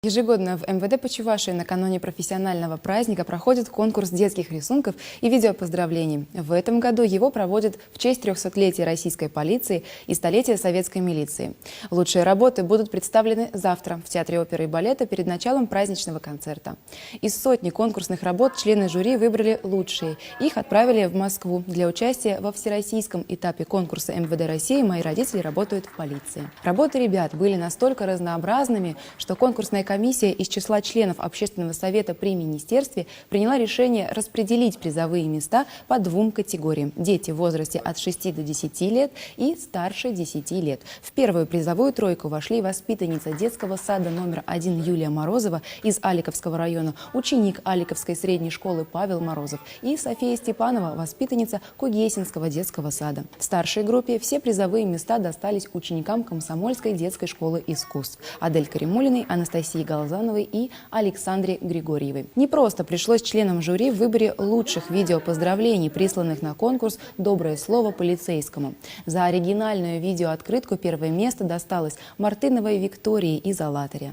Ежегодно в МВД по Чувашии накануне профессионального праздника проходит конкурс детских рисунков и видеопоздравлений. В этом году его проводят в честь 300-летия российской полиции и столетия советской милиции. Лучшие работы будут представлены завтра в Театре оперы и балета перед началом праздничного концерта. Из сотни конкурсных работ члены жюри выбрали лучшие. Их отправили в Москву для участия во всероссийском этапе конкурса МВД России «Мои родители работают в полиции». Работы ребят были настолько разнообразными, что конкурсная комиссия из числа членов Общественного совета при министерстве приняла решение распределить призовые места по двум категориям – дети в возрасте от 6 до 10 лет и старше 10 лет. В первую призовую тройку вошли воспитанница детского сада номер 1 Юлия Морозова из Аликовского района, ученик Аликовской средней школы Павел Морозов и София Степанова, воспитанница Кугесинского детского сада. В старшей группе все призовые места достались ученикам Комсомольской детской школы искусств – Адель Каримулиной, Анастасии Галзановой и Александре Григорьевой. Не просто пришлось членам жюри в выборе лучших видеопоздравлений, присланных на конкурс «Доброе слово полицейскому». За оригинальную видеооткрытку первое место досталось Мартыновой Виктории из Алатыря.